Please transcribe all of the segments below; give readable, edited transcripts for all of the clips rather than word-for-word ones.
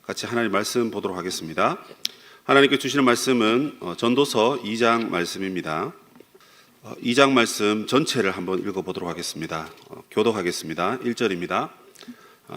같이 하나님 말씀 보도록 하겠습니다. 하나님께 주시는 말씀은 전도서 2장 말씀입니다. 2장 말씀 전체를 한번 읽어보도록 하겠습니다. 교독하겠습니다. 1절입니다.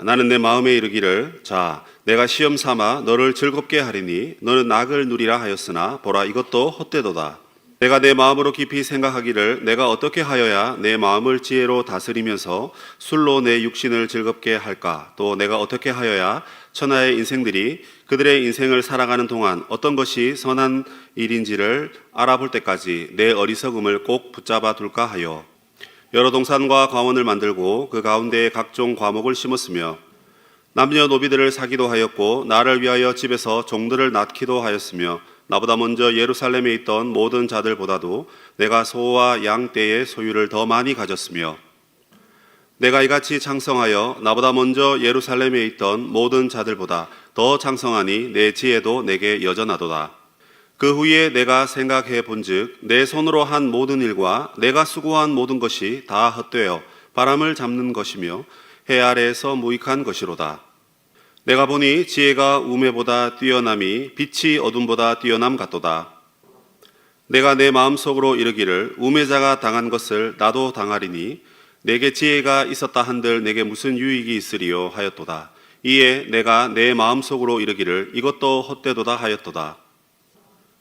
나는 내 마음에 이르기를 자 내가 시험 삼아 너를 즐겁게 하리니 너는 낙을 누리라 하였으나 보라 이것도 헛되도다. 내가 내 마음으로 깊이 생각하기를 내가 어떻게 하여야 내 마음을 지혜로 다스리면서 술로 내 육신을 즐겁게 할까? 또 내가 어떻게 하여야 천하의 인생들이 그들의 인생을 살아가는 동안 어떤 것이 선한 일인지를 알아볼 때까지 내 어리석음을 꼭 붙잡아 둘까 하여 여러 동산과 과원을 만들고 그 가운데에 각종 과목을 심었으며 남녀노비들을 사기도 하였고 나를 위하여 집에서 종들을 낳기도 하였으며 나보다 먼저 예루살렘에 있던 모든 자들보다도 내가 소와 양 떼의 소유를 더 많이 가졌으며 내가 이같이 창성하여 나보다 먼저 예루살렘에 있던 모든 자들보다 더 창성하니 내 지혜도 내게 여전하도다. 그 후에 내가 생각해 본즉 내 손으로 한 모든 일과 내가 수고한 모든 것이 다 헛되어 바람을 잡는 것이며 해 아래에서 무익한 것이로다. 내가 보니 지혜가 우매보다 뛰어남이 빛이 어둠보다 뛰어남 같도다. 내가 내 마음속으로 이르기를 우매자가 당한 것을 나도 당하리니 내게 지혜가 있었다 한들 내게 무슨 유익이 있으리요 하였도다. 이에 내가 내 마음속으로 이르기를 이것도 헛되도다 하였도다.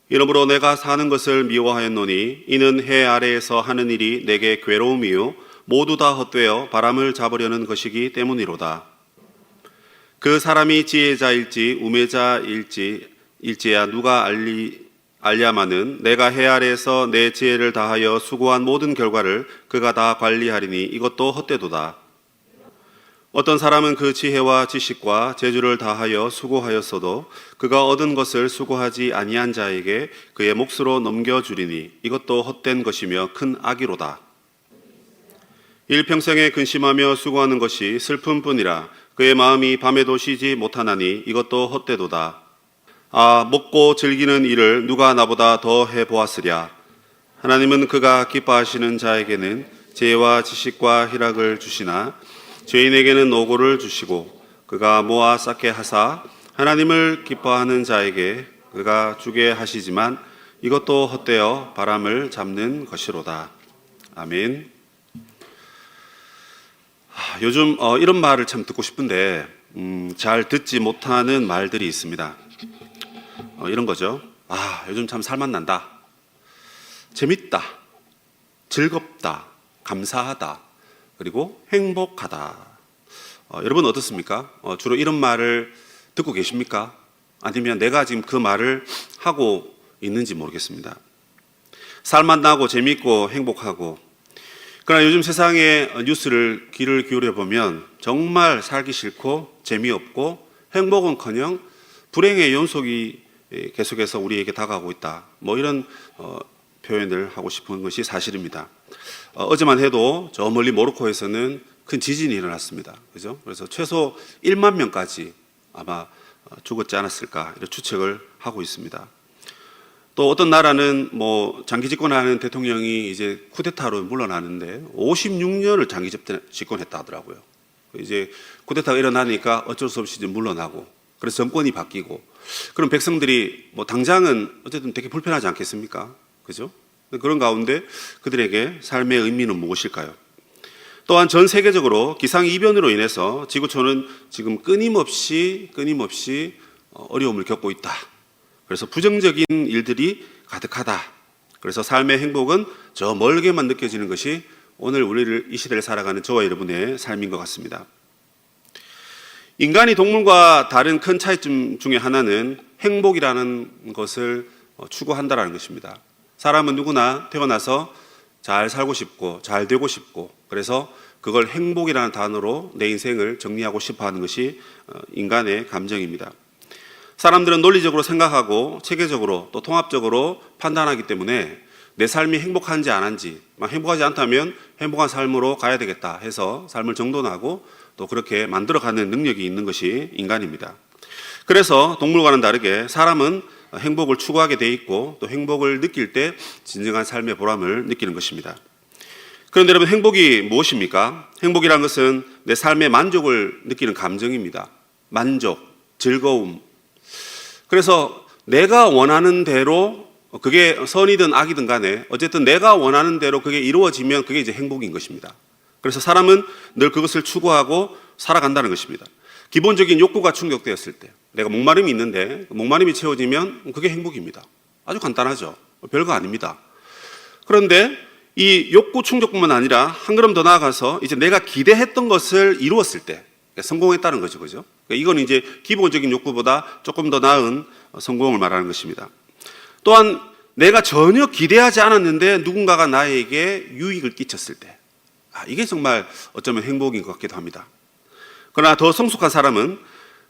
이러므로 내가 사는 것을 미워하였노니 이는 해 아래에서 하는 일이 내게 괴로움이요 모두 다 헛되어 바람을 잡으려는 것이기 때문이로다. 그 사람이 지혜자일지 우매자일지야 누가 알랴마는 내가 해 아래에서 내 지혜를 다하여 수고한 모든 결과를 그가 다 관리하리니 이것도 헛되도다. 어떤 사람은 그 지혜와 지식과 재주를 다하여 수고하였어도 그가 얻은 것을 수고하지 아니한 자에게 그의 몫으로 넘겨주리니 이것도 헛된 것이며 큰 악이로다. 일평생에 근심하며 수고하는 것이 슬픔뿐이라 그의 마음이 밤에도 쉬지 못하나니 이것도 헛되도다. 아, 먹고 즐기는 일을 누가 나보다 더 해보았으랴. 하나님은 그가 기뻐하시는 자에게는 지혜와 지식과 희락을 주시나 죄인에게는 노고를 주시고 그가 모아 쌓게 하사 하나님을 기뻐하는 자에게 그가 주게 하시지만 이것도 헛되어 바람을 잡는 것이로다. 아멘. 요즘 이런 말을 참 듣고 싶은데 잘 듣지 못하는 말들이 있습니다. 이런 거죠. 요즘 참 살맛난다. 재밌다. 즐겁다. 감사하다. 그리고 행복하다. 여러분 어떻습니까? 주로 이런 말을 듣고 계십니까? 아니면 내가 지금 그 말을 하고 있는지 모르겠습니다. 살맛나고 재밌고 행복하고 그러나 요즘 세상의 뉴스를 귀를 기울여 보면 정말 살기 싫고 재미없고 행복은커녕 불행의 연속이 계속해서 우리에게 다가오고 있다. 이런 표현을 하고 싶은 것이 사실입니다. 어제만 해도 저 멀리 모로코에서는 큰 지진이 일어났습니다. 그죠? 그래서 최소 1만 명까지 아마 죽었지 않았을까 이런 추측을 하고 있습니다. 또 어떤 나라는 장기 집권하는 대통령이 이제 쿠데타로 물러나는데 56년을 장기 집권했다 하더라고요. 이제 쿠데타가 일어나니까 어쩔 수 없이 이제 물러나고 그래서 정권이 바뀌고 그럼 백성들이 당장은 어쨌든 되게 불편하지 않겠습니까? 그죠? 그런 가운데 그들에게 삶의 의미는 무엇일까요? 또한 전 세계적으로 기상이변으로 인해서 지구촌은 지금 끊임없이 어려움을 겪고 있다. 그래서 부정적인 일들이 가득하다. 그래서 삶의 행복은 저 멀게만 느껴지는 것이 오늘 우리를 이 시대를 살아가는 저와 여러분의 삶인 것 같습니다. 인간이 동물과 다른 큰 차이점 중에 하나는 행복이라는 것을 추구한다는 것입니다. 사람은 누구나 태어나서 잘 살고 싶고 잘 되고 싶고 그래서 그걸 행복이라는 단어로 내 인생을 정리하고 싶어하는 것이 인간의 감정입니다. 사람들은 논리적으로 생각하고 체계적으로 또 통합적으로 판단하기 때문에 내 삶이 행복한지 안 한지 행복하지 않다면 행복한 삶으로 가야 되겠다 해서 삶을 정돈하고 또 그렇게 만들어가는 능력이 있는 것이 인간입니다. 그래서 동물과는 다르게 사람은 행복을 추구하게 돼 있고 또 행복을 느낄 때 진정한 삶의 보람을 느끼는 것입니다. 그런데 여러분 행복이 무엇입니까? 행복이라는 것은 내 삶의 만족을 느끼는 감정입니다. 만족. 즐거움. 그래서 내가 원하는 대로, 그게 선이든 악이든 간에 어쨌든 내가 원하는 대로 그게 이루어지면 그게 이제 행복인 것입니다. 그래서 사람은 늘 그것을 추구하고 살아간다는 것입니다. 기본적인 욕구가 충족되었을 때, 내가 목마름이 있는데 목마름이 채워지면 그게 행복입니다. 아주 간단하죠. 별거 아닙니다. 그런데 이 욕구 충족뿐만 아니라 한 걸음 더 나아가서 이제 내가 기대했던 것을 이루었을 때 성공했다는 거죠. 그죠? 이건 이제 기본적인 욕구보다 조금 더 나은 성공을 말하는 것입니다. 또한 내가 전혀 기대하지 않았는데 누군가가 나에게 유익을 끼쳤을 때, 이게 정말 어쩌면 행복인 것 같기도 합니다. 그러나 더 성숙한 사람은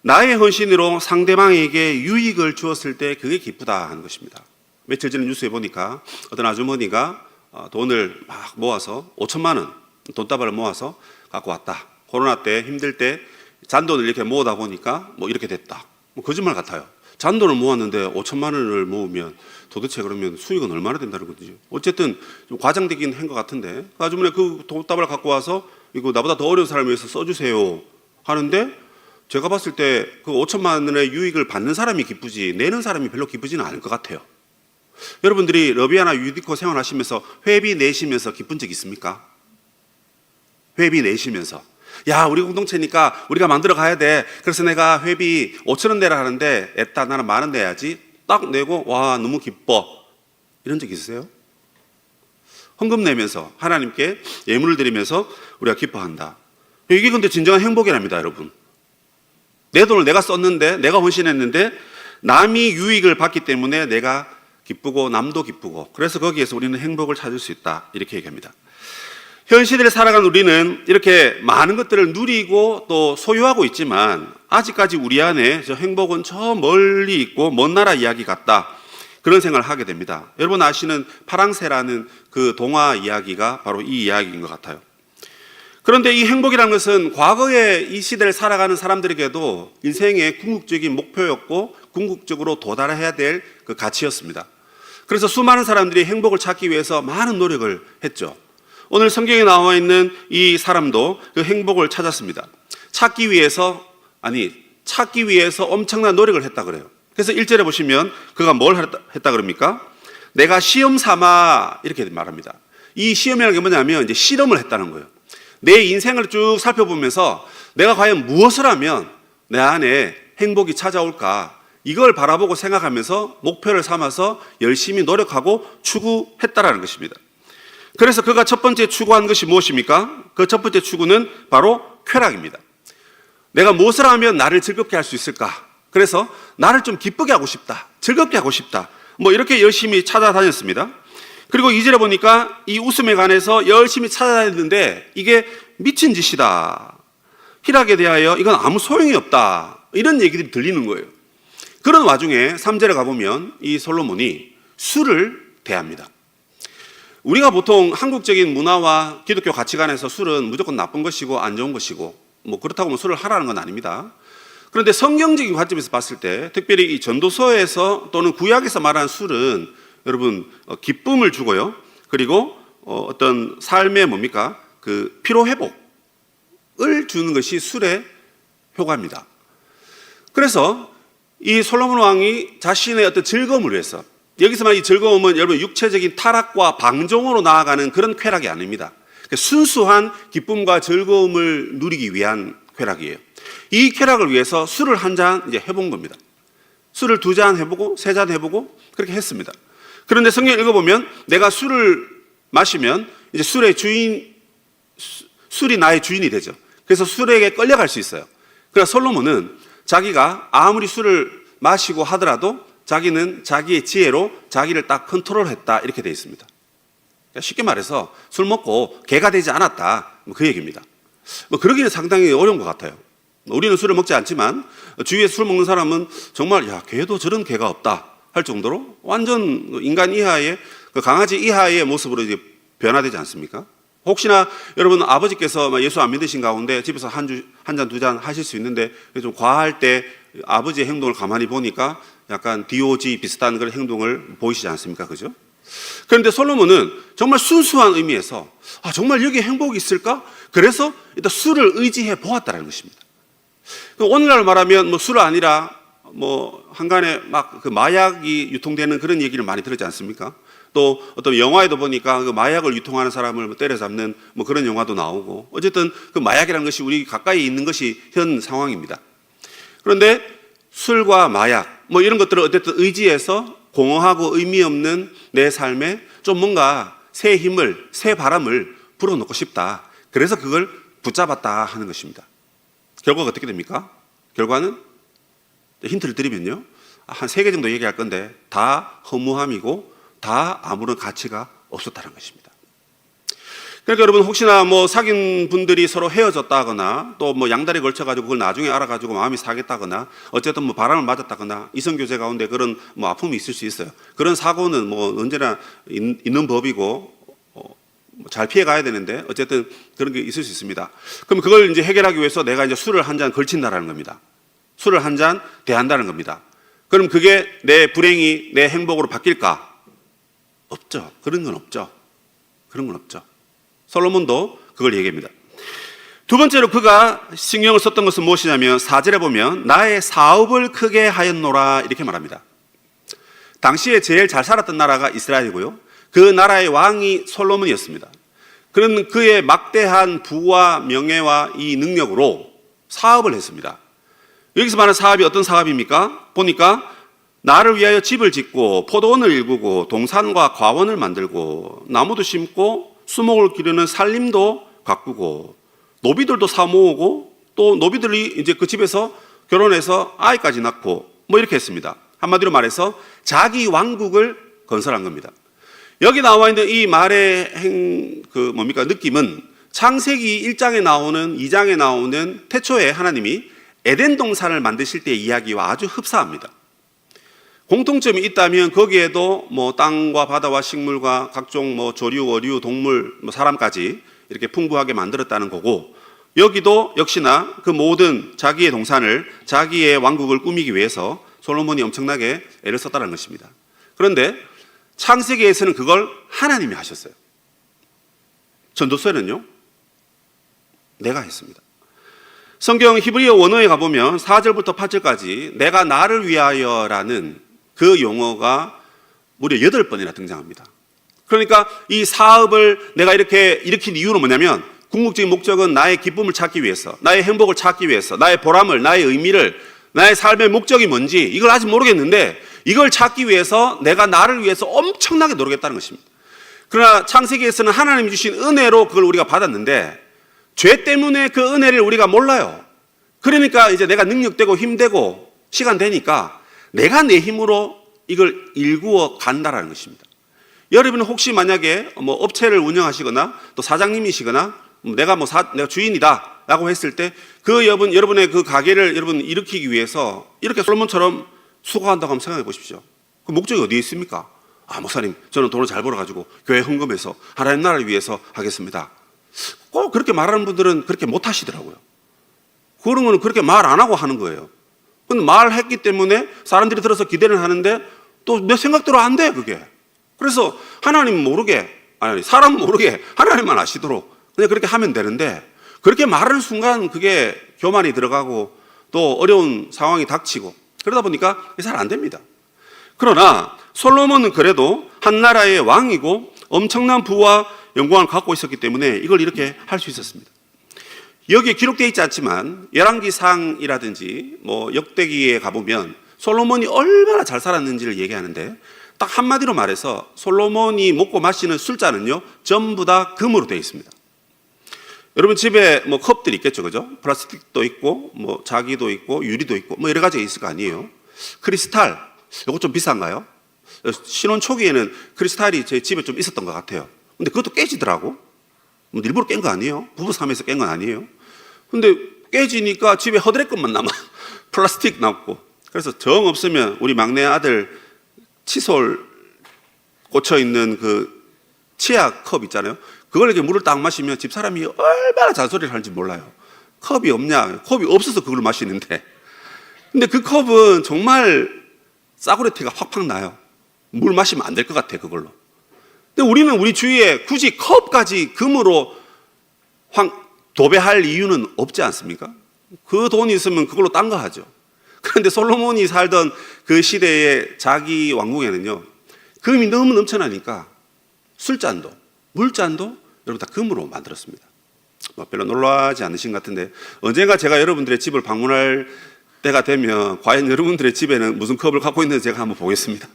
나의 헌신으로 상대방에게 유익을 주었을 때 그게 기쁘다 하는 것입니다. 며칠 전에 뉴스에 보니까 어떤 아주머니가 돈을 막 모아서 5천만 원 돈다발을 모아서 갖고 왔다. 코로나 때 힘들 때 잔돈을 이렇게 모으다 보니까 뭐 이렇게 됐다. 뭐 거짓말 같아요. 잔돈을 모았는데 5천만 원을 모으면 도대체 그러면 수익은 얼마나 된다는 거죠. 어쨌든 좀 과장되긴 한 것 같은데 그 아주머니 그 돈다발을 갖고 와서 이거 나보다 더 어려운 사람을 위해서 써주세요 하는데, 제가 봤을 때 그 5천만 원의 유익을 받는 사람이 기쁘지 내는 사람이 별로 기쁘지는 않을 것 같아요. 여러분들이 러비아나 유디코 생활하시면서 회비 내시면서 기쁜 적 있습니까? 회비 내시면서, 야, 우리 공동체니까 우리가 만들어 가야 돼. 그래서 내가 회비 5천 원 내라 하는데 애따 나는 10,000원 내야지. 딱 내고 와 너무 기뻐. 이런 적 있으세요? 헌금 내면서 하나님께 예물을 드리면서 우리가 기뻐한다. 이게 근데 진정한 행복이랍니다, 여러분. 내 돈을 내가 썼는데, 내가 헌신했는데 남이 유익을 받기 때문에 내가 기쁘고 남도 기쁘고, 그래서 거기에서 우리는 행복을 찾을 수 있다, 이렇게 얘기합니다. 현 시대를 살아가는 우리는 이렇게 많은 것들을 누리고 또 소유하고 있지만 아직까지 우리 안에 저 행복은 저 멀리 있고 먼 나라 이야기 같다, 그런 생각을 하게 됩니다. 여러분 아시는 파랑새라는 그 동화 이야기가 바로 이 이야기인 것 같아요. 그런데 이 행복이라는 것은 과거에 이 시대를 살아가는 사람들에게도 인생의 궁극적인 목표였고 궁극적으로 도달해야 될 그 가치였습니다. 그래서 수많은 사람들이 행복을 찾기 위해서 많은 노력을 했죠. 오늘 성경에 나와 있는 이 사람도 그 행복을 찾았습니다. 찾기 위해서 엄청난 노력을 했다 그래요. 그래서 1절에 보시면 그가 뭘 했다 그럽니까? 내가 시험 삼아, 이렇게 말합니다. 이 시험이라는 게 뭐냐면 이제 실험을 했다는 거예요. 내 인생을 쭉 살펴보면서 내가 과연 무엇을 하면 내 안에 행복이 찾아올까, 이걸 바라보고 생각하면서 목표를 삼아서 열심히 노력하고 추구했다라는 것입니다. 그래서 그가 첫 번째 추구한 것이 무엇입니까? 그 첫 번째 추구는 바로 쾌락입니다. 내가 무엇을 하면 나를 즐겁게 할 수 있을까? 그래서 나를 좀 기쁘게 하고 싶다, 즐겁게 하고 싶다, 뭐 이렇게 열심히 찾아다녔습니다. 그리고 2절에 보니까 이 웃음에 관해서 열심히 찾아다녔는데 이게 미친 짓이다, 희락에 대하여 이건 아무 소용이 없다, 이런 얘기들이 들리는 거예요. 그런 와중에 3절에 가보면 이 솔로몬이 술을 대합니다. 우리가 보통 한국적인 문화와 기독교 가치관에서 술은 무조건 나쁜 것이고 안 좋은 것이고 뭐 그렇다고 뭐 술을 하라는 건 아닙니다. 그런데 성경적인 관점에서 봤을 때, 특별히 이 전도서에서 또는 구약에서 말하는 술은 여러분 기쁨을 주고요, 그리고 어떤 삶의 뭡니까? 그 피로 회복을 주는 것이 술의 효과입니다. 그래서 이 솔로몬 왕이 자신의 어떤 즐거움을 위해서, 여기서 말이 즐거움은 여러분 육체적인 타락과 방종으로 나아가는 그런 쾌락이 아닙니다. 순수한 기쁨과 즐거움을 누리기 위한 쾌락이에요. 이 쾌락을 위해서 술을 한 잔 이제 해본 겁니다. 술을 2잔 해보고 3잔 해보고 그렇게 했습니다. 그런데 성경 읽어보면 내가 술을 마시면 이제 술이 나의 주인이 되죠. 그래서 술에게 끌려갈 수 있어요. 그래서 솔로몬은 자기가 아무리 술을 마시고 하더라도 자기는 자기의 지혜로 자기를 딱 컨트롤했다, 이렇게 되어 있습니다. 그러니까 쉽게 말해서 술 먹고 개가 되지 않았다, 그 얘기입니다. 그러기는 상당히 어려운 것 같아요. 우리는 술을 먹지 않지만 주위에 술 먹는 사람은 정말 야, 개도 저런 개가 없다 할 정도로 완전 인간 이하의, 그 강아지 이하의 모습으로 이제 변화되지 않습니까? 혹시나 여러분 아버지께서 예수 안 믿으신 가운데 집에서 한 잔 2잔 하실 수 있는데 좀 과할 때 아버지의 행동을 가만히 보니까 약간 DOG 비슷한 그런 행동을 보이시지 않습니까? 그죠? 그런데 솔로몬은 정말 순수한 의미에서 정말 여기에 행복이 있을까? 그래서 일단 술을 의지해 보았다는 것입니다. 오늘날 말하면 뭐 술 아니라 뭐 한간에 막 그 마약이 유통되는 그런 얘기를 많이 들었지 않습니까? 또 어떤 영화에도 보니까 그 마약을 유통하는 사람을 때려잡는 뭐 그런 영화도 나오고, 어쨌든 그 마약이라는 것이 우리 가까이 있는 것이 현 상황입니다. 그런데 술과 마약 뭐 이런 것들을 어쨌든 의지해서 공허하고 의미 없는 내 삶에 좀 뭔가 새 힘을, 새 바람을 불어넣고 싶다. 그래서 그걸 붙잡았다 하는 것입니다. 결과가 어떻게 됩니까? 결과는 힌트를 드리면요, 한 3개 정도 얘기할 건데 다 허무함이고 다 아무런 가치가 없었다는 것입니다. 그러니까 여러분, 혹시나 뭐 사귄 분들이 서로 헤어졌다거나 또 뭐 양다리 걸쳐가지고 그걸 나중에 알아가지고 마음이 상했다거나 어쨌든 뭐 바람을 맞았다거나 이성교제 가운데 그런 뭐 아픔이 있을 수 있어요. 그런 사고는 뭐 언제나 있는 법이고 잘 피해 가야 되는데 어쨌든 그런 게 있을 수 있습니다. 그럼 그걸 이제 해결하기 위해서 내가 이제 술을 한 잔 걸친다라는 겁니다. 술을 한 잔 대한다는 겁니다. 그럼 그게 내 불행이 내 행복으로 바뀔까? 없죠. 그런 건 없죠. 그런 건 없죠. 솔로몬도 그걸 얘기합니다. 두 번째로 그가 신경을 썼던 것은 무엇이냐면 4절에 보면 나의 사업을 크게 하였노라 이렇게 말합니다. 당시에 제일 잘 살았던 나라가 이스라엘이고요, 그 나라의 왕이 솔로몬이었습니다. 그는 그의 막대한 부와 명예와 이 능력으로 사업을 했습니다. 여기서 말하는 사업이 어떤 사업입니까? 보니까 나를 위하여 집을 짓고 포도원을 일구고 동산과 과원을 만들고 나무도 심고 수목을 기르는 산림도 가꾸고 노비들도 사 모으고 또 노비들이 이제 그 집에서 결혼해서 아이까지 낳고 뭐 이렇게 했습니다. 한마디로 말해서 자기 왕국을 건설한 겁니다. 여기 나와 있는 이 말의 느낌은 창세기 1장에 나오는 2장에 나오는 태초에 하나님이 에덴 동산을 만드실 때의 이야기와 아주 흡사합니다. 공통점이 있다면 거기에도 뭐 땅과 바다와 식물과 각종 뭐 조류, 어류, 동물, 뭐 사람까지 이렇게 풍부하게 만들었다는 거고, 여기도 역시나 그 모든 자기의 동산을, 자기의 왕국을 꾸미기 위해서 솔로몬이 엄청나게 애를 썼다는 것입니다. 그런데 창세기에서는 그걸 하나님이 하셨어요. 전도서에는요, 내가 했습니다. 성경 히브리어 원어에 가보면 4절부터 8절까지 내가 나를 위하여라는 그 용어가 무려 8번이나 등장합니다. 그러니까 이 사업을 내가 이렇게 일으킨 이유는 뭐냐면, 궁극적인 목적은 나의 기쁨을 찾기 위해서, 나의 행복을 찾기 위해서, 나의 보람을, 나의 의미를, 나의 삶의 목적이 뭔지 이걸 아직 모르겠는데 이걸 찾기 위해서 내가 나를 위해서 엄청나게 노력했다는 것입니다. 그러나 창세기에서는 하나님이 주신 은혜로 그걸 우리가 받았는데 죄 때문에 그 은혜를 우리가 몰라요. 그러니까 이제 내가 능력되고 힘되고 시간 되니까 내가 내 힘으로 이걸 일구어 간다라는 것입니다. 여러분은 혹시 만약에 뭐 업체를 운영하시거나 또 사장님이시거나 내가 주인이다라고 했을 때 그 여러분의 그 가게를 여러분 일으키기 위해서 이렇게 솔로몬처럼 수고한다고 한번 생각해 보십시오. 그 목적이 어디에 있습니까? 목사님, 저는 돈을 잘 벌어가지고 교회 헌금해서 하나님 나라를 위해서 하겠습니다. 꼭 그렇게 말하는 분들은 그렇게 못 하시더라고요. 그런 거는 그렇게 말 안 하고 하는 거예요. 근데 말했기 때문에 사람들이 들어서 기대를 하는데 또 내 생각대로 안 돼, 그게. 그래서 하나님 모르게, 사람 모르게 하나님만 아시도록 그냥 그렇게 하면 되는데, 그렇게 말하는 순간 그게 교만이 들어가고 또 어려운 상황이 닥치고 그러다 보니까 잘 안 됩니다. 그러나 솔로몬은 그래도 한 나라의 왕이고 엄청난 부와 영광을 갖고 있었기 때문에 이걸 이렇게 할 수 있었습니다. 여기에 기록되어 있지 않지만 열왕기상이라든지 뭐 역대기에 가보면 솔로몬이 얼마나 잘 살았는지를 얘기하는데, 딱 한마디로 말해서 솔로몬이 먹고 마시는 술잔은요 전부 다 금으로 되어 있습니다. 여러분 집에 뭐 컵들이 있겠죠, 그죠? 플라스틱도 있고 뭐 자기도 있고 유리도 있고 뭐 여러 가지가 있을 거 아니에요. 크리스탈, 이거 좀 비싼가요? 신혼 초기에는 크리스탈이 제 집에 좀 있었던 것 같아요. 근데 그것도 깨지더라고. 일부러 깬 거 아니에요? 부부싸움에서 깬 건 아니에요? 근데 깨지니까 집에 허드렛 것만 남아. 플라스틱 남고. 그래서 정 없으면 우리 막내 아들 칫솔 꽂혀 있는 그 치약 컵 있잖아요. 그걸 이렇게 물을 딱 마시면 집사람이 얼마나 잔소리를 하는지 몰라요. 컵이 없냐? 컵이 없어서 그걸 마시는데. 근데 그 컵은 정말 싸구려티가 확확 나요. 물 마시면 안 될 것 같아, 그걸로. 근데 우리는 우리 주위에 굳이 컵까지 금으로 도배할 이유는 없지 않습니까? 그 돈이 있으면 그걸로 딴 거 하죠. 그런데 솔로몬이 살던 그 시대의 자기 왕궁에는요, 금이 너무 넘쳐나니까 술잔도, 물잔도 여러분 다 금으로 만들었습니다. 별로 놀라지 않으신 것 같은데, 언젠가 제가 여러분들의 집을 방문할 때가 되면 과연 여러분들의 집에는 무슨 컵을 갖고 있는지 제가 한번 보겠습니다.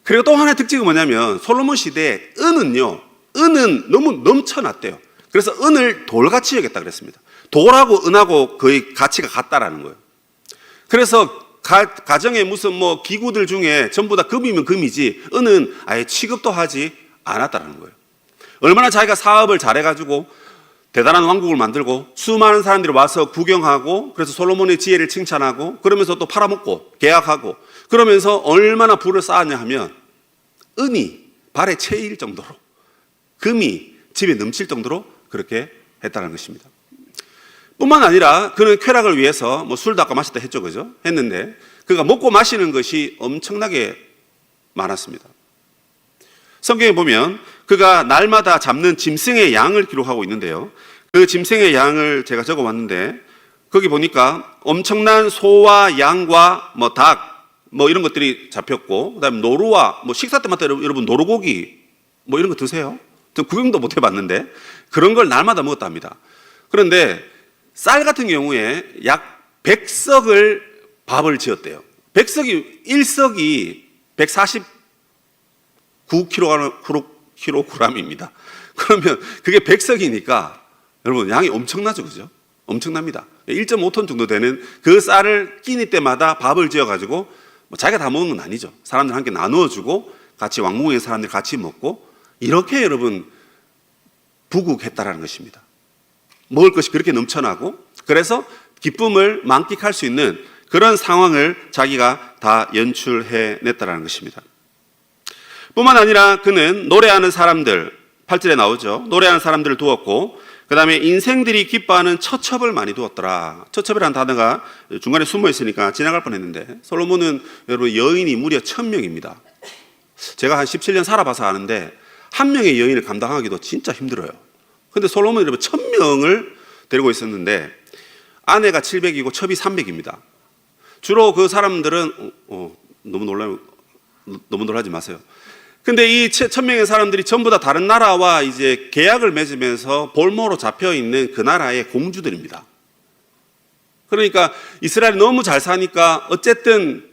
그리고 또 하나의 특징은 뭐냐면, 솔로몬 시대에 은은 너무 넘쳐났대요. 그래서 은을 돌같이 여겼다 그랬습니다. 돌하고 은하고 거의 가치가 같다라는 거예요. 그래서 가정에 무슨 뭐 기구들 중에 전부 다 금이면 금이지 은은 아예 취급도 하지 않았다는 거예요. 얼마나 자기가 사업을 잘해가지고 대단한 왕국을 만들고 수많은 사람들이 와서 구경하고, 그래서 솔로몬의 지혜를 칭찬하고, 그러면서 또 팔아먹고 계약하고, 그러면서 얼마나 부를 쌓았냐 하면 은이 발에 채일 정도로, 금이 집에 넘칠 정도로 그렇게 했다는 것입니다. 뿐만 아니라 그는 쾌락을 위해서 뭐 술도 아까 마셨다 했죠, 그죠? 했는데 그가 먹고 마시는 것이 엄청나게 많았습니다. 성경에 보면 그가 날마다 잡는 짐승의 양을 기록하고 있는데요, 그 짐승의 양을 제가 적어왔는데, 거기 보니까 엄청난 소와 양과 뭐 닭, 뭐 이런 것들이 잡혔고, 그다음에 노루와 뭐 식사 때마다 여러분 노루고기 뭐 이런 거 드세요? 전 구경도 못 해봤는데 그런 걸 날마다 먹었답니다. 그런데 쌀 같은 경우에 약 100석을 밥을 지었대요. 1석이 149kg입니다. 그러면 그게 100석이니까 여러분 양이 엄청나죠, 그죠? 엄청납니다. 1.5톤 정도 되는 그 쌀을 끼니 때마다 밥을 지어가지고, 뭐 자기가 다 먹는 건 아니죠. 사람들 함께 나누어주고 같이 왕궁의 사람들 같이 먹고, 이렇게 여러분 부국했다라는 것입니다. 먹을 것이 그렇게 넘쳐나고, 그래서 기쁨을 만끽할 수 있는 그런 상황을 자기가 다 연출해냈다라는 것입니다. 뿐만 아니라 그는 노래하는 사람들, 8절에 나오죠. 노래하는 사람들을 두었고, 그 다음에 인생들이 기뻐하는 처첩을 많이 두었더라. 처첩이라는 단어가 중간에 숨어 있으니까 지나갈 뻔했는데, 솔로몬은 여러분 여인이 무려 1000명입니다. 제가 한 17년 살아봐서 아는데 한 명의 여인을 감당하기도 진짜 힘들어요. 근데 솔로몬이 여러분 1000명을 데리고 있었는데 아내가 700이고 첩이 300입니다. 주로 그 사람들은 너무 놀라지 마세요. 근데 이 1000명의 사람들이 전부 다 다른 나라와 이제 계약을 맺으면서 볼모로 잡혀 있는 그 나라의 공주들입니다. 그러니까 이스라엘이 너무 잘 사니까 어쨌든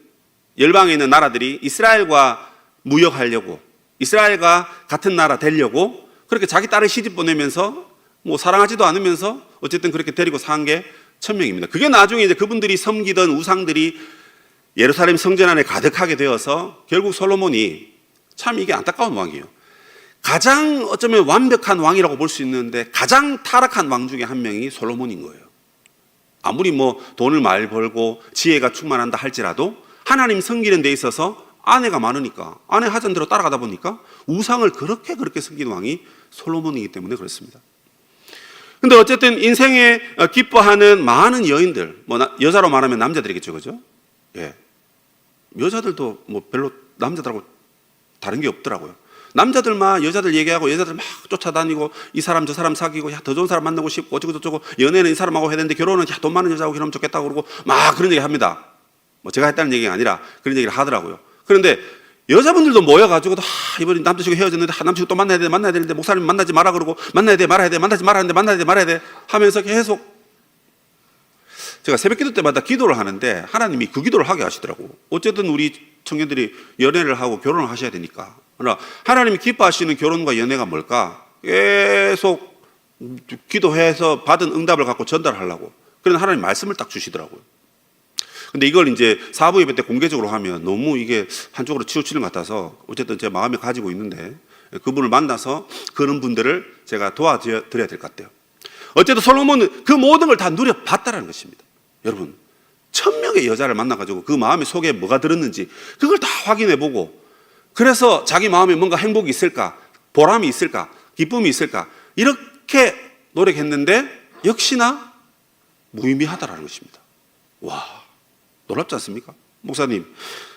열방에 있는 나라들이 이스라엘과 무역하려고, 이스라엘과 같은 나라 되려고 그렇게 자기 딸을 시집 보내면서 뭐 사랑하지도 않으면서 어쨌든 그렇게 데리고 산 게 1000명입니다. 그게 나중에 이제 그분들이 섬기던 우상들이 예루살렘 성전 안에 가득하게 되어서 결국 솔로몬이, 참 이게 안타까운 왕이에요. 가장 어쩌면 완벽한 왕이라고 볼 수 있는데 가장 타락한 왕 중에 한 명이 솔로몬인 거예요. 아무리 뭐 돈을 많이 벌고 지혜가 충만한다 할지라도 하나님 섬기는 데 있어서 아내가 많으니까, 아내 하던 대로 따라가다 보니까 우상을 그렇게 섬기는 왕이 솔로몬이기 때문에 그렇습니다. 근데 어쨌든 인생에 기뻐하는 많은 여인들, 뭐 여자로 말하면 남자들이겠죠, 그죠? 예. 여자들도 뭐 별로 남자들하고 다른 게 없더라고요. 남자들만 여자들 얘기하고 여자들 막 쫓아다니고 이 사람 저 사람 사귀고, 야 더 좋은 사람 만나고 싶고 어쩌고 저쩌고, 연애는 이 사람하고 해야 되는데 결혼은 야 돈 많은 여자하고 결혼하면 좋겠다고 그러고 막 그런 얘기 합니다. 뭐 제가 했다는 얘기가 아니라 그런 얘기를 하더라고요. 그런데 여자분들도 모여가지고 이번에 남자친구 헤어졌는데 남자친구 또 만나야 되는데 목사님 만나지 마라 그러고, 만나야 돼 만나지 말아야 돼 하면서 계속, 제가 새벽기도 때마다 기도를 하는데 하나님이 그 기도를 하게 하시더라고. 어쨌든 우리 청년들이 연애를 하고 결혼을 하셔야 되니까. 그러나 하나님이 기뻐하시는 결혼과 연애가 뭘까? 계속 기도해서 받은 응답을 갖고 전달하려고. 그런 하나님 말씀을 딱 주시더라고요. 근데 이걸 이제 사부 예배 때 공개적으로 하면 너무 이게 한쪽으로 치우치는 것 같아서 어쨌든 제 마음에 가지고 있는데, 그분을 만나서 그런 분들을 제가 도와드려야 될 것 같아요. 어쨌든 솔로몬은 그 모든 걸 다 누려봤다는 것입니다. 여러분 1000명의 여자를 만나가지고 그 마음의 속에 뭐가 들었는지 그걸 다 확인해보고, 그래서 자기 마음에 뭔가 행복이 있을까, 보람이 있을까, 기쁨이 있을까, 이렇게 노력했는데 역시나 무의미하다라는 것입니다. 와, 놀랍지 않습니까? 목사님,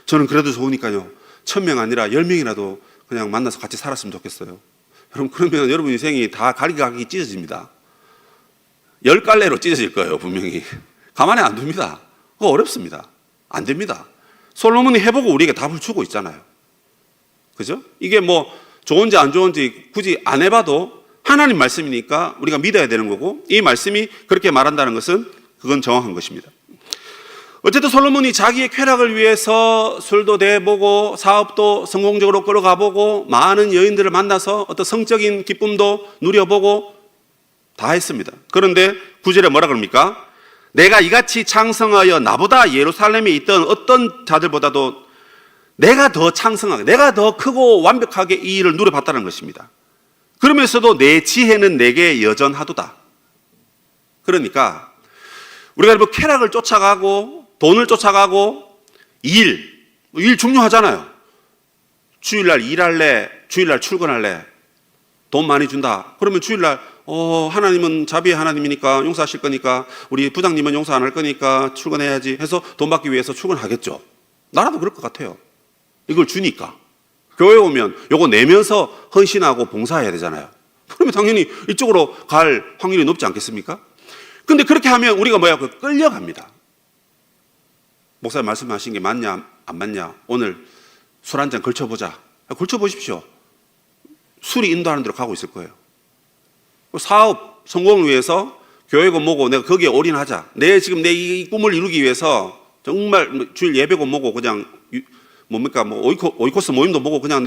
저는 그래도 좋으니까요 1000명 아니라 10명이라도 그냥 만나서 같이 살았으면 좋겠어요. 여러분 그러면 여러분 인생이 다 갈기갈기 찢어집니다. 10갈래로 찢어질 거예요 분명히. 가만히 안 둡니다. 그거 어렵습니다. 안 됩니다. 솔로몬이 해보고 우리에게 답을 주고 있잖아요. 그죠? 이게 뭐 좋은지 안 좋은지 굳이 안 해봐도 하나님 말씀이니까 우리가 믿어야 되는 거고, 이 말씀이 그렇게 말한다는 것은 그건 정확한 것입니다. 어쨌든 솔로몬이 자기의 쾌락을 위해서 술도 대보고 사업도 성공적으로 끌어가보고 많은 여인들을 만나서 어떤 성적인 기쁨도 누려보고 다 했습니다. 그런데 9절에 뭐라 그럽니까? 내가 이같이 창성하여 나보다 예루살렘에 있던 어떤 자들보다도 내가 더 창성하게, 내가 더 크고 완벽하게 이 일을 누려봤다는 것입니다. 그러면서도 내 지혜는 내게 여전하도다. 그러니까 우리가 뭐 쾌락을 쫓아가고 돈을 쫓아가고 일 중요하잖아요. 주일날 일할래? 주일날 출근할래? 돈 많이 준다. 그러면 주일날 하나님은 자비의 하나님이니까 용서하실 거니까, 우리 부장님은 용서 안 할 거니까 출근해야지 해서 돈 받기 위해서 출근하겠죠. 나라도 그럴 것 같아요. 이걸 주니까. 교회 오면 요거 내면서 헌신하고 봉사해야 되잖아요. 그러면 당연히 이쪽으로 갈 확률이 높지 않겠습니까? 근데 그렇게 하면 우리가 끌려갑니다. 목사님 말씀하신 게 맞냐 안 맞냐, 오늘 술 한잔 걸쳐보자. 걸쳐보십시오. 술이 인도하는 대로 가고 있을 거예요. 사업 성공을 위해서 교회고 뭐고 내가 거기에 올인하자. 지금 내 이 꿈을 이루기 위해서 정말 주일 예배고 뭐고 그냥 오이코스 모임도 뭐고 그냥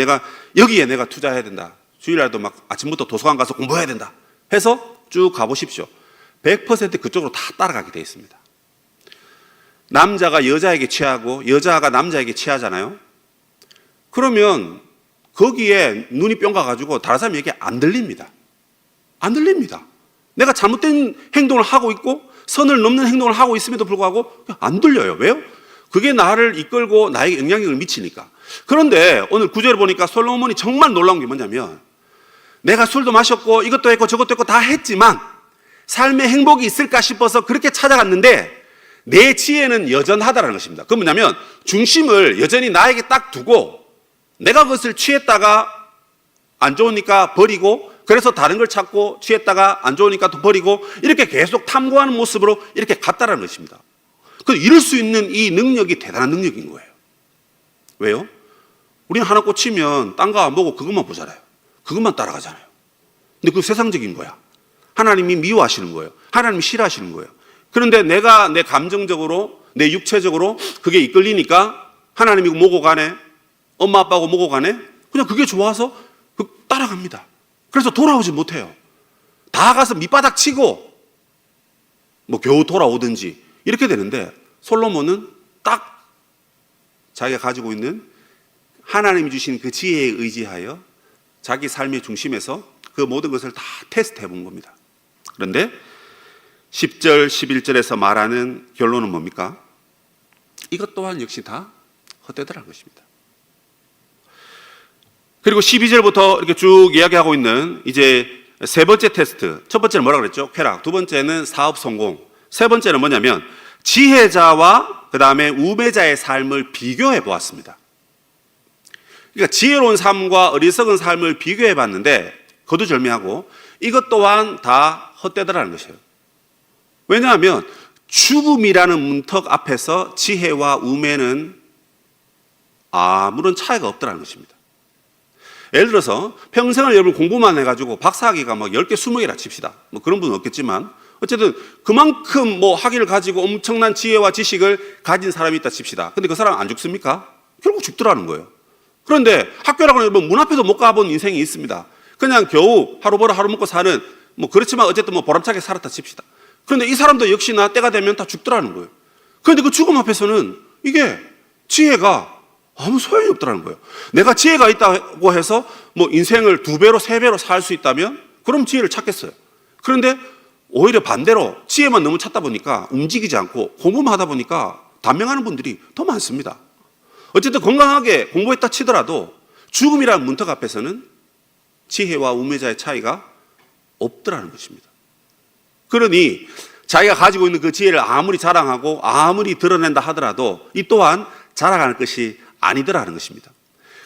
여기에 내가 투자해야 된다. 주일날도 막 아침부터 도서관 가서 공부해야 된다 해서 쭉 가보십시오. 100% 그쪽으로 다 따라가게 되어 있습니다. 남자가 여자에게 취하고 여자가 남자에게 취하잖아요. 그러면 거기에 눈이 뿅 가가지고 다른 사람 얘기 안 들립니다. 안 들립니다. 내가 잘못된 행동을 하고 있고 선을 넘는 행동을 하고 있음에도 불구하고 안 들려요. 왜요? 그게 나를 이끌고 나에게 영향력을 미치니까. 그런데 오늘 9절을 보니까 솔로몬이 정말 놀라운 게 뭐냐면, 내가 술도 마셨고 이것도 했고 저것도 했고 다 했지만 삶의 행복이 있을까 싶어서 그렇게 찾아갔는데 내 지혜는 여전하다는 것입니다. 그건 뭐냐면 중심을 여전히 나에게 딱 두고 내가 그것을 취했다가 안 좋으니까 버리고, 그래서 다른 걸 찾고 취했다가 안 좋으니까 또 버리고, 이렇게 계속 탐구하는 모습으로 이렇게 갔다는 것입니다. 이룰 수 있는 이 능력이 대단한 능력인 거예요. 왜요? 우리는 하나 꽂히면 딴 거 안 보고 그것만 보잖아요. 그것만 따라가잖아요. 근데 그거 세상적인 거야. 하나님이 미워하시는 거예요. 하나님이 싫어하시는 거예요. 그런데 내가 내 감정적으로, 내 육체적으로 그게 이끌리니까 하나님이고 뭐고 간에, 엄마 아빠고 뭐고 간에 그냥 그게 좋아서 따라갑니다. 그래서 돌아오지 못해요. 다 가서 밑바닥 치고 겨우 돌아오든지 이렇게 되는데, 솔로몬은 딱 자기가 가지고 있는 하나님이 주신 그 지혜에 의지하여 자기 삶의 중심에서 그 모든 것을 다 테스트해 본 겁니다. 그런데 10절, 11절에서 말하는 결론은 뭡니까? 이것 또한 역시 다 헛되더라는 것입니다. 그리고 12절부터 이렇게 쭉 이야기하고 있는 이제 세 번째 테스트. 첫 번째는 뭐라고 그랬죠? 쾌락. 두 번째는 사업 성공. 세 번째는 뭐냐면 지혜자와 그 다음에 우매자의 삶을 비교해 보았습니다. 그러니까 지혜로운 삶과 어리석은 삶을 비교해 봤는데 거두절미하고 이것 또한 다 헛되더라는 것이에요. 왜냐하면 죽음이라는 문턱 앞에서 지혜와 우매는 아무런 차이가 없더라는 것입니다. 예를 들어서 평생을 여러분 공부만 해가지고 박사학위가 10개, 20개라 칩시다. 그런 분은 없겠지만 어쨌든 그만큼 학위를 가지고 엄청난 지혜와 지식을 가진 사람이 있다 칩시다. 근데 그 사람 안 죽습니까? 결국 죽더라는 거예요. 그런데 학교라고는 문 앞에도 못 가본 인생이 있습니다. 그냥 겨우 하루 벌어 하루 먹고 사는 그렇지만 어쨌든 보람차게 살았다 칩시다. 그런데 이 사람도 역시나 때가 되면 다 죽더라는 거예요. 그런데 그 죽음 앞에서는 이게 지혜가 아무 소용이 없더라는 거예요. 내가 지혜가 있다고 해서 인생을 2배로 3배로 살 수 있다면 그럼 지혜를 찾겠어요. 그런데 오히려 반대로 지혜만 너무 찾다 보니까 움직이지 않고 공부만 하다 보니까 단명하는 분들이 더 많습니다. 어쨌든 건강하게 공부했다 치더라도 죽음이라는 문턱 앞에서는 지혜와 우매자의 차이가 없더라는 것입니다. 그러니 자기가 가지고 있는 그 지혜를 아무리 자랑하고 아무리 드러낸다 하더라도 이 또한 자랑할 것이 아니더라는 것입니다.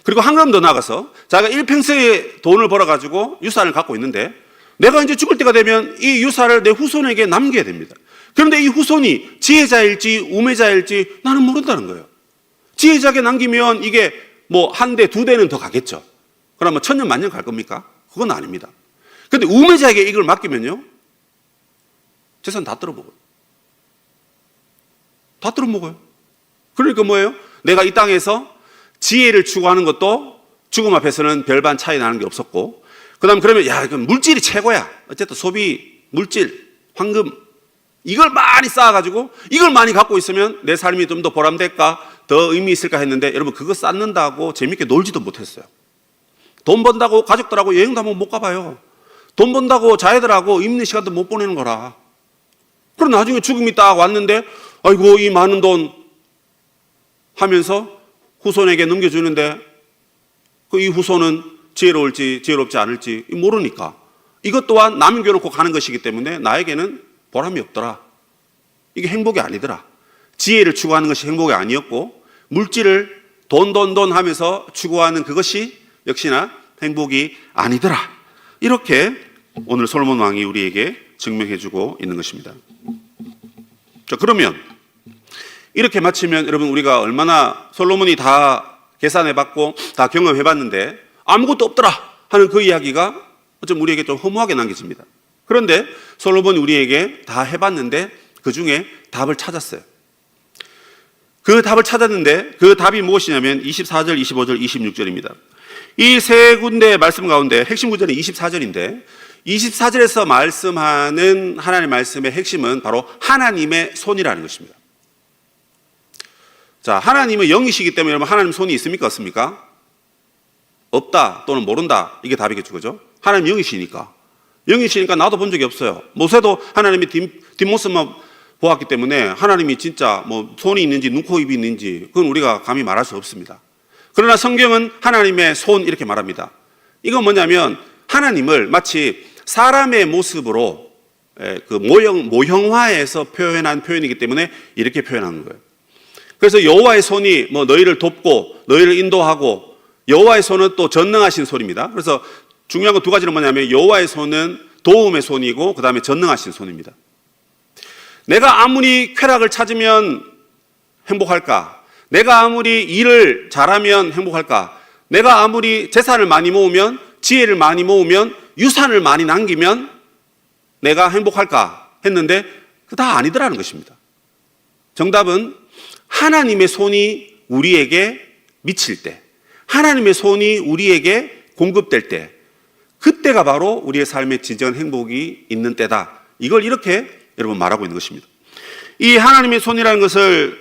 그리고 한 걸음 더 나가서 자기가 일평생의 돈을 벌어가지고 유산을 갖고 있는데 내가 이제 죽을 때가 되면 이 유산을 내 후손에게 남겨야 됩니다. 그런데 이 후손이 지혜자일지 우매자일지 나는 모른다는 거예요. 지혜자에게 남기면 이게 뭐 한 대, 두 대는 더 가겠죠. 그러면 천년 만년 갈 겁니까? 그건 아닙니다. 그런데 우매자에게 이걸 맡기면요, 재산 다 떨어먹어요. 다 떨어먹어요. 그러니까 뭐예요? 내가 이 땅에서 지혜를 추구하는 것도 죽음 앞에서는 별반 차이 나는 게 없었고, 그 다음 그러면 야, 이건 물질이 최고야. 어쨌든 소비, 물질, 황금, 이걸 많이 쌓아가지고 이걸 많이 갖고 있으면 내 삶이 좀 더 보람될까, 더 의미 있을까 했는데, 여러분 그거 쌓는다고 재밌게 놀지도 못했어요. 돈 번다고 가족들하고 여행도 한번 못 가봐요. 돈 번다고 자애들하고 있는 시간도 못 보내는 거라. 그럼 나중에 죽음이 딱 왔는데 아이고 이 많은 돈 하면서 후손에게 넘겨주는데 그 이 후손은 지혜로울지 지혜롭지 않을지 모르니까 이것 또한 남겨놓고 가는 것이기 때문에 나에게는 보람이 없더라. 이게 행복이 아니더라. 지혜를 추구하는 것이 행복이 아니었고 물질을 돈 하면서 추구하는 그것이 역시나 행복이 아니더라. 이렇게 오늘 솔로몬 왕이 우리에게 증명해주고 있는 것입니다. 자, 그러면 이렇게 마치면 여러분 우리가 얼마나 솔로몬이 다 계산해봤고 다 경험해봤는데 아무것도 없더라 하는 그 이야기가 좀 우리에게 좀 허무하게 남겨집니다. 그런데 솔로몬이 우리에게 다 해봤는데 그 중에 답을 찾았어요. 그 답을 찾았는데 그 답이 무엇이냐면 24절, 25절, 26절입니다. 이 세 군데의 말씀 가운데 핵심 구절은 24절인데 24절에서 말씀하는 하나님의 말씀의 핵심은 바로 하나님의 손이라는 것입니다. 자, 하나님은 영이시기 때문에 여러분 하나님 손이 있습니까? 없습니까? 없다 또는 모른다, 이게 답이겠죠. 그죠? 하나님 영이시니까. 영이시니까 나도 본 적이 없어요. 모세도 하나님의 뒷모습만 보았기 때문에 하나님이 진짜 뭐 손이 있는지 눈, 코, 입이 있는지 그건 우리가 감히 말할 수 없습니다. 그러나 성경은 하나님의 손 이렇게 말합니다. 이건 뭐냐면 하나님을 마치 사람의 모습으로 그 모형화해서 표현한 표현이기 때문에 이렇게 표현하는 거예요. 그래서 여호와의 손이 뭐 너희를 돕고 너희를 인도하고, 여호와의 손은 또 전능하신 손입니다. 그래서 중요한 건 두 가지는 뭐냐면 여호와의 손은 도움의 손이고 그 다음에 전능하신 손입니다. 내가 아무리 쾌락을 찾으면 행복할까? 내가 아무리 일을 잘하면 행복할까? 내가 아무리 재산을 많이 모으면, 지혜를 많이 모으면, 유산을 많이 남기면 내가 행복할까 했는데 그거 다 아니더라는 것입니다. 정답은 하나님의 손이 우리에게 미칠 때, 하나님의 손이 우리에게 공급될 때, 그때가 바로 우리의 삶의 진정한 행복이 있는 때다. 이걸 이렇게 여러분 말하고 있는 것입니다. 이 하나님의 손이라는 것을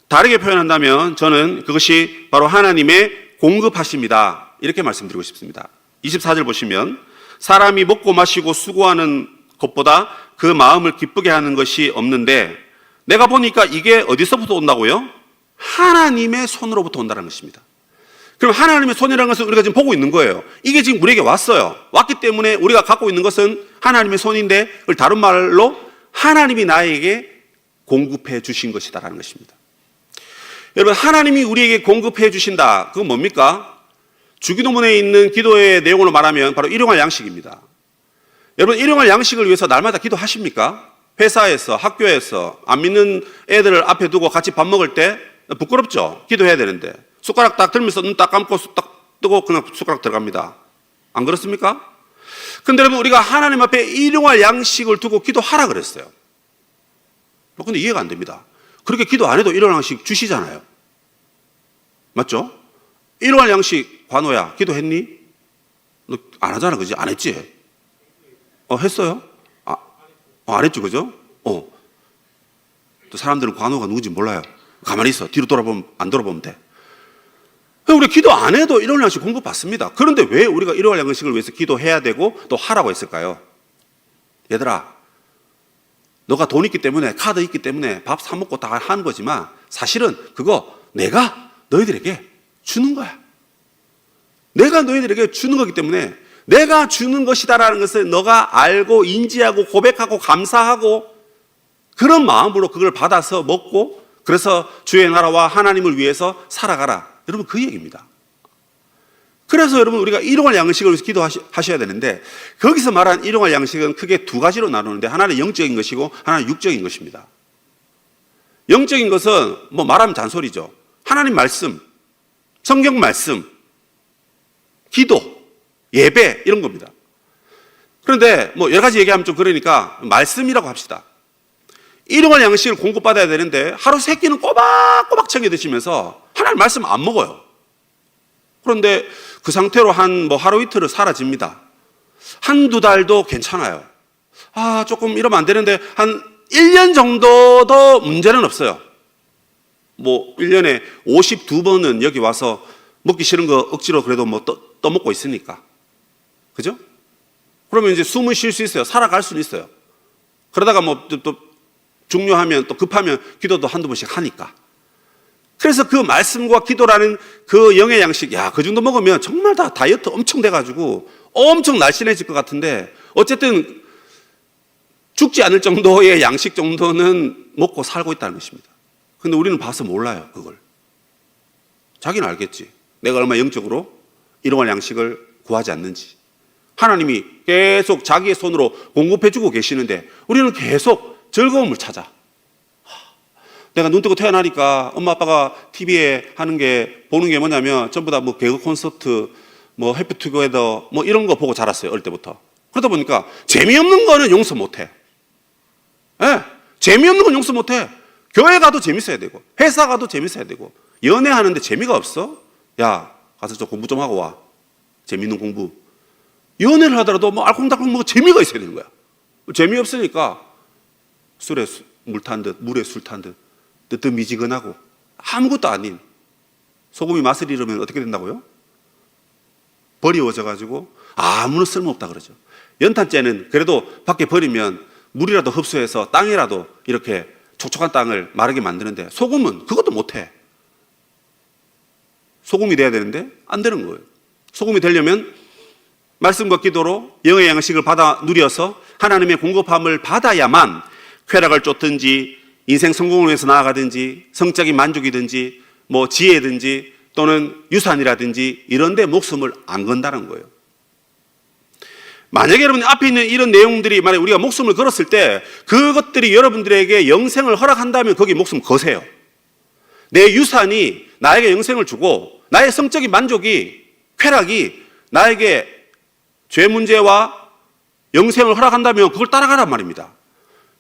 다르게 표현한다면 저는 그것이 바로 하나님의 공급하십니다. 이렇게 말씀드리고 싶습니다. 24절 보시면 사람이 먹고 마시고 수고하는 것보다 그 마음을 기쁘게 하는 것이 없는데, 내가 보니까 이게 어디서부터 온다고요? 하나님의 손으로부터 온다는 것입니다. 그럼 하나님의 손이라는 것은 우리가 지금 보고 있는 거예요. 이게 지금 우리에게 왔어요. 왔기 때문에 우리가 갖고 있는 것은 하나님의 손인데, 그걸 다른 말로 하나님이 나에게 공급해 주신 것이다라는 것입니다. 여러분, 하나님이 우리에게 공급해 주신다. 그건 뭡니까? 주기도문에 있는 기도의 내용으로 말하면 바로 일용할 양식입니다. 여러분, 일용할 양식을 위해서 날마다 기도하십니까? 회사에서, 학교에서 안 믿는 애들을 앞에 두고 같이 밥 먹을 때 부끄럽죠? 기도해야 되는데 숟가락 딱 들면서 눈 딱 감고 딱 뜨고 그냥 숟가락 들어갑니다. 안 그렇습니까? 근데 여러분, 우리가 하나님 앞에 일용할 양식을 두고 기도하라 그랬어요. 근데 이해가 안 됩니다. 그렇게 기도 안 해도 일용할 양식 주시잖아요. 맞죠? 일용할 양식, 관호야, 기도했니? 너 안 하잖아, 그지? 안 했지? 했어요? 안 했죠, 그죠? 또 사람들은 관호가 누군지 몰라요. 가만히 있어. 뒤로 돌아보면, 안 돌아보면 돼. 우리 기도 안 해도 일용할 양식 공급 받습니다. 그런데 왜 우리가 일용할 양식을 위해서 기도해야 되고 또 하라고 했을까요? 얘들아, 너가 돈 있기 때문에, 카드 있기 때문에 밥 사 먹고 다 하는 거지만 사실은 그거 내가 너희들에게 주는 거야. 내가 너희들에게 주는 거기 때문에 내가 주는 것이다라는 것을 너가 알고 인지하고 고백하고 감사하고 그런 마음으로 그걸 받아서 먹고, 그래서 주의 나라와 하나님을 위해서 살아가라. 여러분, 그 얘기입니다. 그래서 여러분 우리가 일용할 양식을 위해서 기도하셔야 되는데, 거기서 말한 일용할 양식은 크게 두 가지로 나누는데, 하나는 영적인 것이고 하나는 육적인 것입니다. 영적인 것은 뭐 말하면 잔소리죠. 하나님 말씀, 성경 말씀, 기도, 예배, 이런 겁니다. 그런데 뭐 여러 가지 얘기하면 좀 그러니까 말씀이라고 합시다. 일용할 양식을 공급받아야 되는데 하루 세 끼는 꼬박꼬박 챙겨 드시면서 하나님 말씀 안 먹어요. 그런데 그 상태로 하루 이틀은 사라집니다. 한두 달도 괜찮아요. 조금 이러면 안 되는데 한 1년 정도도 문제는 없어요. 1년에 52번은 여기 와서 먹기 싫은 거 억지로 그래도 떠먹고 있으니까. 그죠? 그러면 이제 숨을 쉴 수 있어요. 살아갈 수는 있어요. 그러다가 또 중요하면, 또 급하면 기도도 한두 번씩 하니까. 그래서 그 말씀과 기도라는 그 영의 양식, 그 정도 먹으면 정말 다 다이어트 엄청 돼가지고 엄청 날씬해질 것 같은데, 어쨌든 죽지 않을 정도의 양식 정도는 먹고 살고 있다는 것입니다. 근데 우리는 봐서 몰라요, 그걸. 자기는 알겠지. 내가 얼마나 영적으로 일용할 양식을 구하지 않는지. 하나님이 계속 자기의 손으로 공급해주고 계시는데 우리는 계속 즐거움을 찾아. 내가 눈 뜨고 태어나니까 엄마 아빠가 TV에 보는 게 뭐냐면 전부 다 개그 콘서트, 해피 투게더 이런 거 보고 자랐어요, 어릴 때부터. 그러다 보니까 재미없는 거는 용서 못 해. 재미없는 건 용서 못 해. 교회 가도 재밌어야 되고, 회사 가도 재밌어야 되고, 연애하는데 재미가 없어? 가서 저 공부 좀 하고 와. 재밌는 공부. 연애를 하더라도 알콩달콩 재미가 있어야 되는 거야. 재미없으니까 술에 물 탄 듯, 물에 술 탄 듯, 뜨뜻미지근하고 아무것도 아닌 소금이 맛을 잃으면 어떻게 된다고요? 버리워져가지고 아무런 쓸모없다 그러죠. 연탄재는 그래도 밖에 버리면 물이라도 흡수해서 땅이라도 이렇게 촉촉한 땅을 마르게 만드는데, 소금은 그것도 못해. 소금이 돼야 되는데 안 되는 거예요. 소금이 되려면 말씀과 기도로 영의 양식을 받아 누려서 하나님의 공급함을 받아야만 쾌락을 쫓든지 인생 성공을 위해서 나아가든지 성적인 만족이든지 지혜든지 또는 유산이라든지 이런 데 목숨을 안 건다는 거예요. 만약에 여러분 앞에 있는 이런 내용들이 만약 우리가 목숨을 걸었을 때 그것들이 여러분들에게 영생을 허락한다면 거기에 목숨 거세요. 내 유산이 나에게 영생을 주고 나의 성적인 만족이, 쾌락이 나에게 죄 문제와 영생을 허락한다면 그걸 따라가란 말입니다.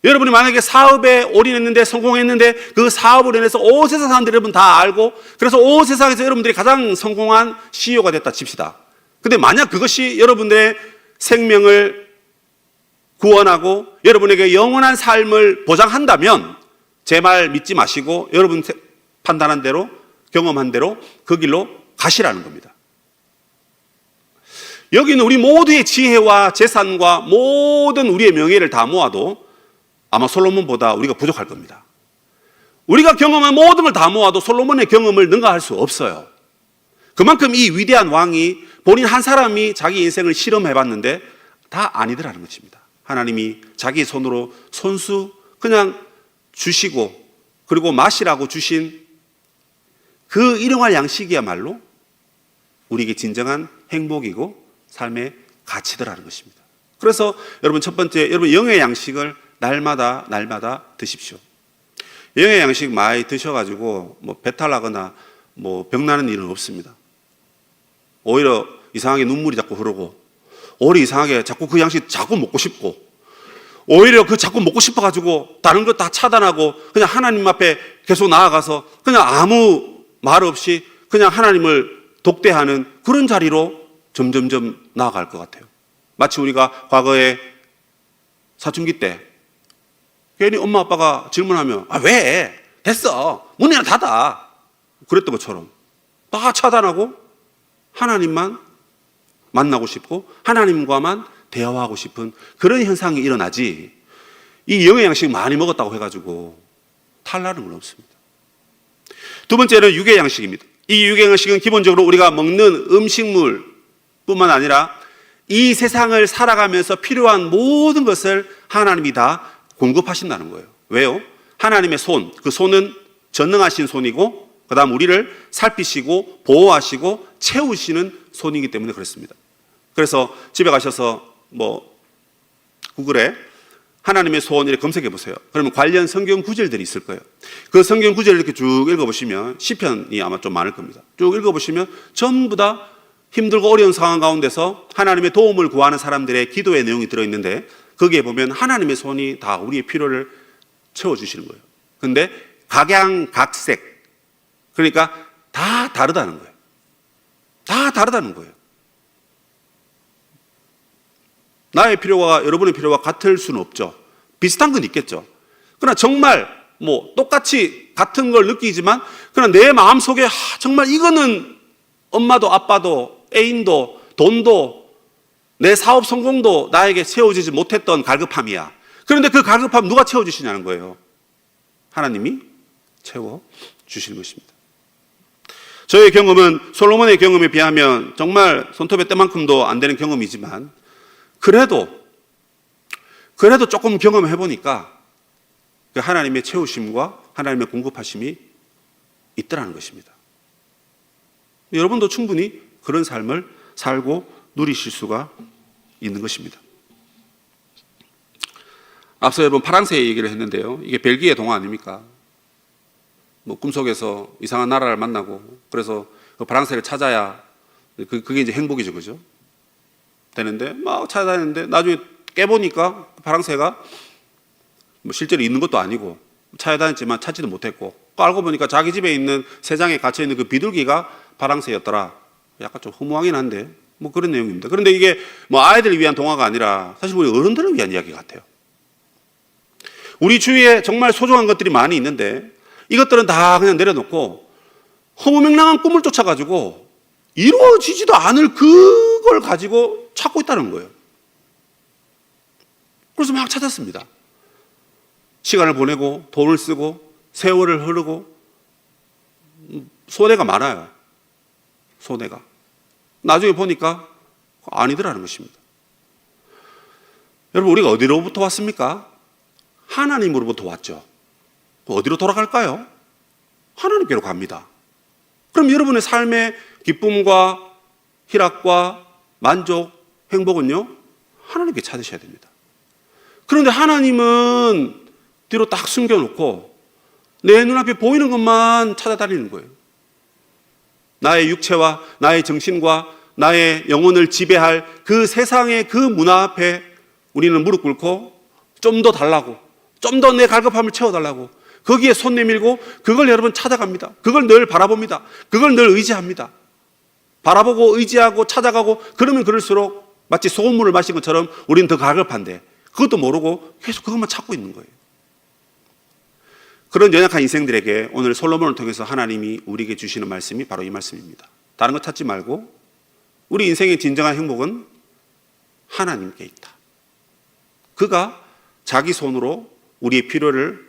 여러분이 만약에 사업에 올인했는데 성공했는데 그 사업으로 인해서 온 세상 사람들이 여러분 다 알고, 그래서 온 세상에서 여러분들이 가장 성공한 CEO가 됐다 칩시다. 근데 만약 그것이 여러분들의 생명을 구원하고 여러분에게 영원한 삶을 보장한다면 제 말 믿지 마시고 여러분 판단한 대로, 경험한 대로 그 길로 가시라는 겁니다. 여기는 우리 모두의 지혜와 재산과 모든 우리의 명예를 다 모아도 아마 솔로몬보다 우리가 부족할 겁니다. 우리가 경험한 모든 걸 다 모아도 솔로몬의 경험을 능가할 수 없어요. 그만큼 이 위대한 왕이 본인 한 사람이 자기 인생을 실험해봤는데 다 아니더라는 것입니다. 하나님이 자기 손으로 손수 그냥 주시고 그리고 마시라고 주신 그 일용할 양식이야말로 우리에게 진정한 행복이고 삶의 가치더라는 것입니다. 그래서 여러분 첫 번째, 여러분 영의 양식을 날마다 드십시오. 영의 양식 많이 드셔가지고 배탈 나거나 병나는 일은 없습니다. 오히려 이상하게 눈물이 자꾸 흐르고, 오히려 이상하게 자꾸 그 양식 자꾸 먹고 싶고, 오히려 그 자꾸 먹고 싶어가지고 다른 거 다 차단하고 그냥 하나님 앞에 계속 나아가서 그냥 아무 말 없이 그냥 하나님을 독대하는 그런 자리로 점점점 나아갈 것 같아요. 마치 우리가 과거에 사춘기 때 괜히 엄마 아빠가 질문하면 왜? 됐어. 문이나 닫아. 그랬던 것처럼 다 차단하고 하나님만 만나고 싶고 하나님과만 대화하고 싶은 그런 현상이 일어나지, 이 영의 양식 많이 먹었다고 해가지고 탈나는 건 없습니다. 두 번째는 육의 양식입니다. 이 육의 양식은 기본적으로 우리가 먹는 음식물 뿐만 아니라 이 세상을 살아가면서 필요한 모든 것을 하나님이 다 공급하신다는 거예요. 왜요? 하나님의 손, 그 손은 전능하신 손이고 그 다음 우리를 살피시고 보호하시고 채우시는 손이기 때문에 그렇습니다. 그래서 집에 가셔서 구글에 하나님의 소원 이렇게 검색해 보세요. 그러면 관련 성경 구절들이 있을 거예요. 그 성경 구절을 이렇게 쭉 읽어보시면 시편이 아마 좀 많을 겁니다. 쭉 읽어보시면 전부 다 힘들고 어려운 상황 가운데서 하나님의 도움을 구하는 사람들의 기도의 내용이 들어있는데 거기에 보면 하나님의 손이 다 우리의 필요를 채워주시는 거예요. 근데 각양각색, 그러니까 다 다르다는 거예요. 다 다르다는 거예요. 나의 필요가 여러분의 필요가 같을 수는 없죠. 비슷한 건 있겠죠. 그러나 정말 똑같이 같은 걸 느끼지만 그러나 내 마음속에 정말 이거는 엄마도 아빠도 애인도 돈도 내 사업 성공도 나에게 채워지지 못했던 갈급함이야. 그런데 그 갈급함 누가 채워주시냐는 거예요. 하나님이 채워주시는 것입니다. 저의 경험은 솔로몬의 경험에 비하면 정말 손톱의 때만큼도 안 되는 경험이지만 그래도 조금 경험해 보니까 그 하나님의 채우심과 하나님의 공급하심이 있더라는 것입니다. 여러분도 충분히 그런 삶을 살고 누리실 수가 있는 것입니다. 앞서 여러분 파랑새 얘기를 했는데요. 이게 벨기에 동화 아닙니까? 꿈속에서 이상한 나라를 만나고 그래서 그 파랑새를 찾아야 그게 이제 행복이죠, 그죠? 되는데 막 찾아다니는데 나중에 깨보니까 파랑새가 실제로 있는 것도 아니고 찾아다녔지만 찾지도 못했고 알고 보니까 자기 집에 있는 새장에 갇혀있는 그 비둘기가 파랑새였더라. 약간 좀 허무하긴 한데 그런 내용입니다. 그런데 이게 아이들을 위한 동화가 아니라 사실 우리 어른들을 위한 이야기 같아요. 우리 주위에 정말 소중한 것들이 많이 있는데 이것들은 다 그냥 내려놓고 허무맹랑한 꿈을 쫓아가지고 이루어지지도 않을 그걸 가지고 찾고 있다는 거예요. 그래서 막 찾았습니다. 시간을 보내고 돈을 쓰고 세월을 흐르고 손해가 많아요. 손해가. 나중에 보니까 아니더라는 것입니다. 여러분 우리가 어디로부터 왔습니까? 하나님으로부터 왔죠. 어디로 돌아갈까요? 하나님께로 갑니다. 그럼 여러분의 삶의 기쁨과 희락과 만족, 행복은요? 하나님께 찾으셔야 됩니다. 그런데 하나님은 뒤로 딱 숨겨놓고 내 눈앞에 보이는 것만 찾아다니는 거예요. 나의 육체와 나의 정신과 나의 영혼을 지배할 그 세상의 그 문화 앞에 우리는 무릎 꿇고 좀 더 달라고, 좀 더 내 갈급함을 채워달라고 거기에 손 내밀고 그걸 여러분 찾아갑니다. 그걸 늘 바라봅니다. 그걸 늘 의지합니다. 바라보고 의지하고 찾아가고 그러면 그럴수록 마치 소금물을 마신 것처럼 우리는 더 갈급한데 그것도 모르고 계속 그것만 찾고 있는 거예요. 그런 연약한 인생들에게 오늘 솔로몬을 통해서 하나님이 우리에게 주시는 말씀이 바로 이 말씀입니다. 다른 거 찾지 말고 우리 인생의 진정한 행복은 하나님께 있다. 그가 자기 손으로 우리의 필요를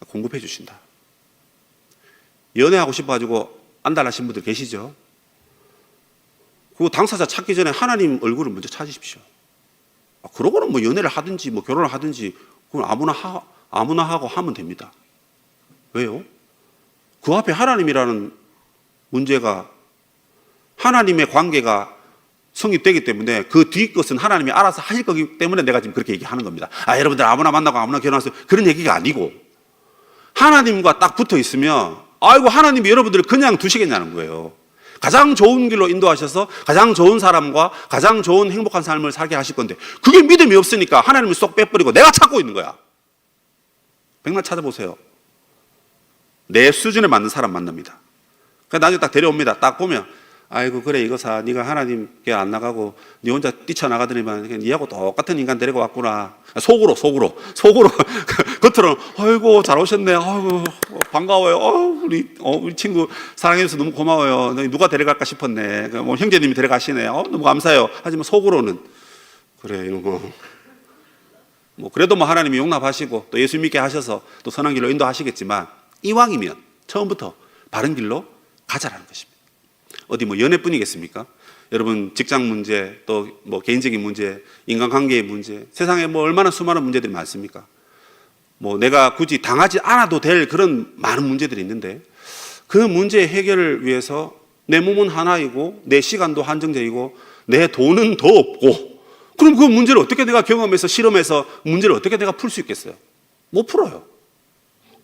공급해 주신다. 연애하고 싶어가지고 안달나신 분들 계시죠? 그 당사자 찾기 전에 하나님 얼굴을 먼저 찾으십시오. 그러고는 연애를 하든지 결혼을 하든지 그건 아무나 하고 하면 됩니다. 왜요? 그 앞에 하나님이라는 문제가 하나님의 관계가 성립되기 때문에 그 뒤 것은 하나님이 알아서 하실 거기 때문에 내가 지금 그렇게 얘기하는 겁니다. 여러분들 아무나 만나고 아무나 결혼하세요. 그런 얘기가 아니고 하나님과 딱 붙어 있으면 하나님이 여러분들을 그냥 두시겠냐는 거예요. 가장 좋은 길로 인도하셔서 가장 좋은 사람과 가장 좋은 행복한 삶을 살게 하실 건데 그게 믿음이 없으니까 하나님을 쏙 빼버리고 내가 찾고 있는 거야. 백날 찾아보세요. 내 수준에 맞는 사람 만납니다. 나중에 딱 데려옵니다. 딱 보면 아이고 그래 이거 사 네가 하나님께 안 나가고 네 혼자 뛰쳐나가더니만 니하고 똑같은 인간 데리고 왔구나. 속으로 겉으로는 아이고 잘 오셨네. 아이고 반가워요. 우리 친구 사랑해줘서 너무 고마워요. 누가 데려갈까 싶었네. 형제님이 데려가시네. 너무 감사해요. 하지만 속으로는 그래 이런 거 그래도 하나님이 용납하시고 또 예수 믿게 하셔서 또 선한 길로 인도하시겠지만 이왕이면 처음부터 바른 길로 가자라는 것입니다. 어디 연애뿐이겠습니까? 여러분 직장 문제 또 개인적인 문제, 인간관계의 문제, 세상에 얼마나 수많은 문제들이 많습니까? 내가 굳이 당하지 않아도 될 그런 많은 문제들이 있는데 그 문제의 해결을 위해서 내 몸은 하나이고 내 시간도 한정적이고 내 돈은 더 없고, 그럼 그 문제를 어떻게 내가 경험해서 실험해서 문제를 어떻게 내가 풀 수 있겠어요? 못 풀어요.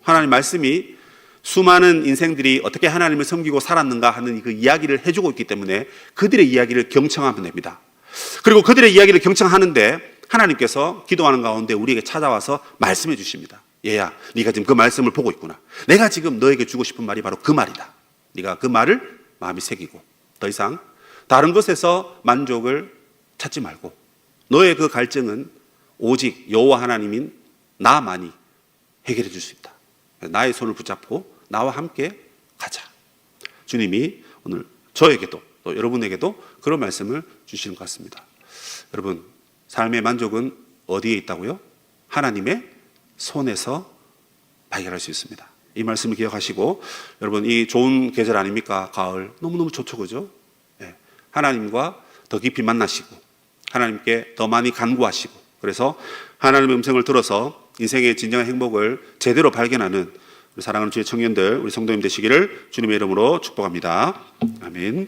하나님 말씀이 수많은 인생들이 어떻게 하나님을 섬기고 살았는가 하는 그 이야기를 해주고 있기 때문에 그들의 이야기를 경청하면 됩니다. 그리고 그들의 이야기를 경청하는데 하나님께서 기도하는 가운데 우리에게 찾아와서 말씀해 주십니다. 얘야, 네가 지금 그 말씀을 보고 있구나. 내가 지금 너에게 주고 싶은 말이 바로 그 말이다. 네가 그 말을 마음에 새기고 더 이상 다른 것에서 만족을 찾지 말고 너의 그 갈증은 오직 여호와 하나님인 나만이 해결해 줄 수 있다. 나의 손을 붙잡고 나와 함께 가자. 주님이 오늘 저에게도 또 여러분에게도 그런 말씀을 주시는 것 같습니다. 여러분, 삶의 만족은 어디에 있다고요? 하나님의 손에서 발견할 수 있습니다. 이 말씀을 기억하시고, 여러분, 이 좋은 계절 아닙니까? 가을. 너무너무 좋죠, 그죠? 네. 하나님과 더 깊이 만나시고 하나님께 더 많이 간구하시고, 그래서 하나님의 음성을 들어서 인생의 진정한 행복을 제대로 발견하는 우리 사랑하는 주의 청년들, 우리 성도님 되시기를 주님의 이름으로 축복합니다. 아멘.